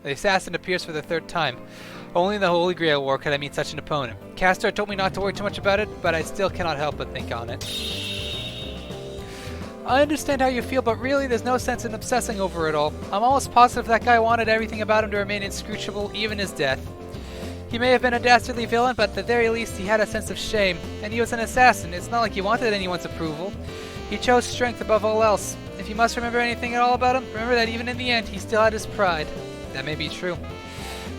The assassin appears for the third time. Only in the Holy Grail War could I meet such an opponent. Caster told me not to worry too much about it, but I still cannot help but think on it. I understand how you feel, but really there's no sense in obsessing over it all. I'm almost positive that guy wanted everything about him to remain inscrutable, even his death. He may have been a dastardly villain, but at the very least he had a sense of shame. And he was an assassin. It's not like he wanted anyone's approval. He chose strength above all else. If you must remember anything at all about him, remember that even in the end, he still had his pride. That may be true.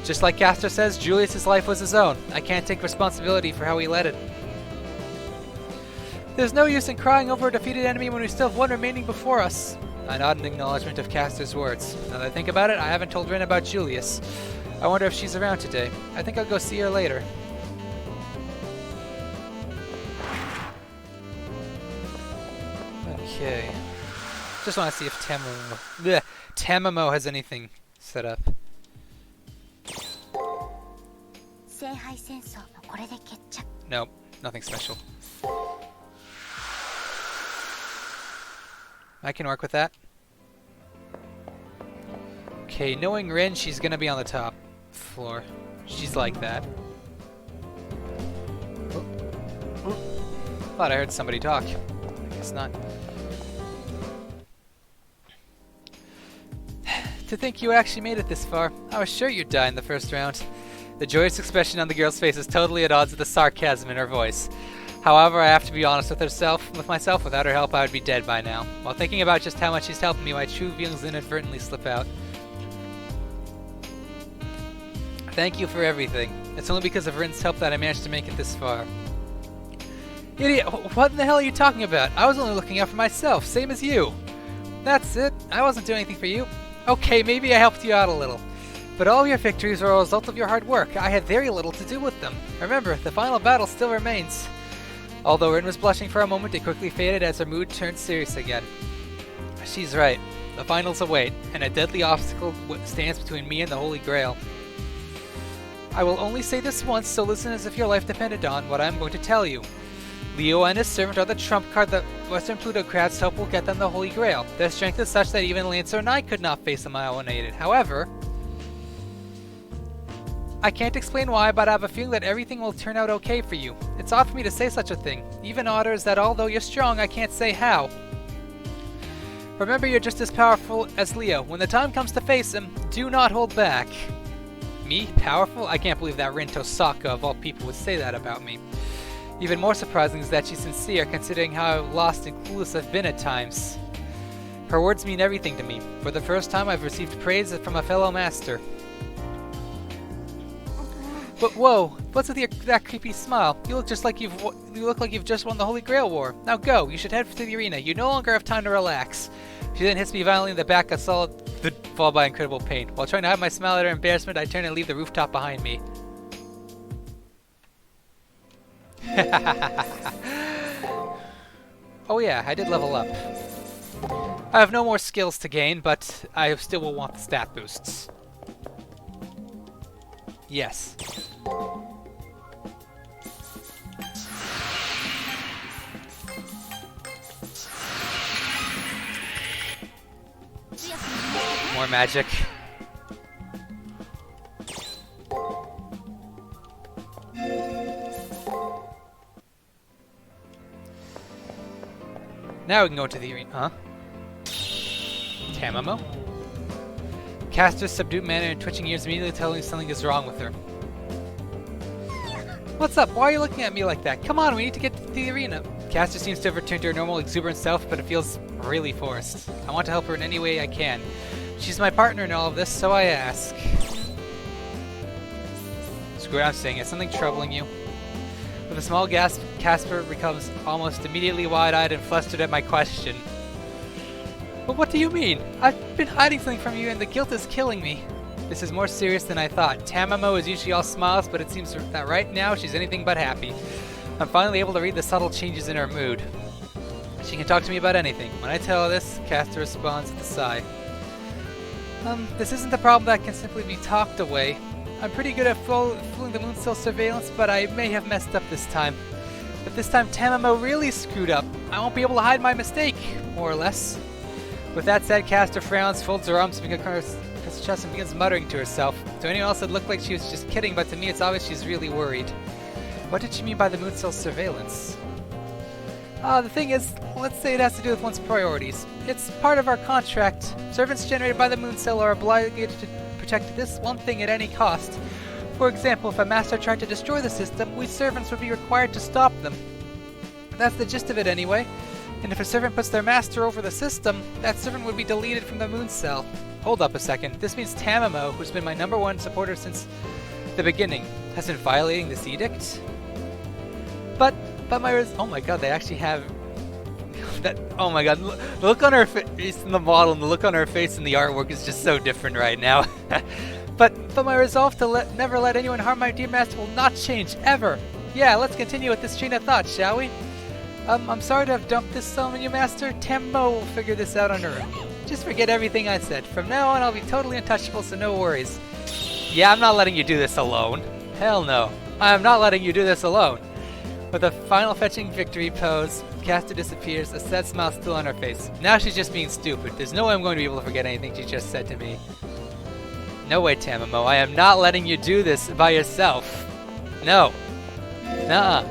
Just like Caster says, Julius's life was his own. I can't take responsibility for how he led it. There's no use in crying over a defeated enemy when we still have one remaining before us. I nod in acknowledgement of Caster's words. Now that I think about it, I haven't told Rin about Julius. I wonder if she's around today. I think I'll go see her later. Okay. Just want to see if Tamamo has anything set up. Nope, nothing special. I can work with that. Okay, knowing Rin, she's gonna be on the top floor. She's like that. Oh. Oh. Thought I heard somebody talk. I guess not. To think you actually made it this far. I was sure you'd die in the first round. The joyous expression on the girl's face is totally at odds with the sarcasm in her voice. However, I have to be honest with myself. Without her help, I would be dead by now. While thinking about just how much she's helped me, my true feelings inadvertently slip out. Thank you for everything. It's only because of Rin's help that I managed to make it this far. Idiot, what in the hell are you talking about? I was only looking out for myself, same as you. That's it. I wasn't doing anything for you. Okay, maybe I helped you out a little. But all your victories were a result of your hard work. I had very little to do with them. Remember, the final battle still remains. Although Rin was blushing for a moment, it quickly faded as her mood turned serious again. She's right. The finals await, and a deadly obstacle stands between me and the Holy Grail. I will only say this once, so listen as if your life depended on what I am going to tell you. Leo and his servant are the trump card that Western plutocrats hope will get them the Holy Grail. Their strength is such that even Lancer and I could not face them unaided. However, I can't explain why, but I have a feeling that everything will turn out okay for you. It's odd for me to say such a thing. Even odder is that although you're strong, I can't say how. Remember, you're just as powerful as Leo. When the time comes to face him, do not hold back. Me? Powerful? I can't believe that Rin Tosaka of all people would say that about me. Even more surprising is that she's sincere, considering how lost and clueless I've been at times. Her words mean everything to me. For the first time, I've received praise from a fellow master. But whoa, what's with that creepy smile? You look like you've just won the Holy Grail War. Now go, you should head to the arena. You no longer have time to relax. She then hits me violently in the back, a solid fall by incredible pain. While trying to hide my smile at her embarrassment, I turn and leave the rooftop behind me. Oh yeah, I did level up. I have no more skills to gain, but I still will want the stat boosts. Yes. More magic. Now we can go into the arena. Huh? Tamamo? Caster's subdued manner and twitching ears immediately telling me something is wrong with her. What's up? Why are you looking at me like that? Come on, we need to get to the arena. Caster seems to have returned to her normal exuberant self, but it feels really forced. I want to help her in any way I can. She's my partner in all of this, so I ask. Screw it, I'm saying it. Something troubling you? With a small gasp, Casper becomes almost immediately wide-eyed and flustered at my question. But what do you mean? I've been hiding something from you and the guilt is killing me. This is more serious than I thought. Tamamo is usually all smiles, but it seems that right now she's anything but happy. I'm finally able to read the subtle changes in her mood. She can talk to me about anything. When I tell her this, Caster responds with a sigh. This isn't a problem that can simply be talked away. I'm pretty good at fooling the Moonstone surveillance, but I may have messed up this time. But this time Tamamo really screwed up. I won't be able to hide my mistake, more or less. With that said, Caster frowns, folds her arms, and across the chest and begins muttering to herself. To anyone else it looked like she was just kidding, but to me it's obvious she's really worried. What did she mean by the moon cell surveillance? The thing is, let's say it has to do with one's priorities. It's part of our contract. Servants generated by the moon cell are obligated to protect this one thing at any cost. For example, if a master tried to destroy the system, we servants would be required to stop them. That's the gist of it anyway. And if a servant puts their master over the system, that servant would be deleted from the moon cell. Hold up a second. This means Tamamo, who's been my #1 supporter since the beginning, has been violating this edict? But oh my god, they actually have that. Oh my god, the look on her face in the model and the look on her face in the artwork is just so different right now. but my resolve to never let anyone harm my dear master will not change, ever. Yeah, let's continue with this chain of thought, shall we? I'm sorry to have dumped this on you, Master. Tammo will figure this out on her own. Just forget everything I said. From now on, I'll be totally untouchable, so no worries. Yeah, I'm not letting you do this alone. Hell no. I am not letting you do this alone. With a final fetching victory pose, Caster disappears, a sad smile still on her face. Now she's just being stupid. There's no way I'm going to be able to forget anything she just said to me. No way, Tamamo. I am not letting you do this by yourself. No. Nuh-uh.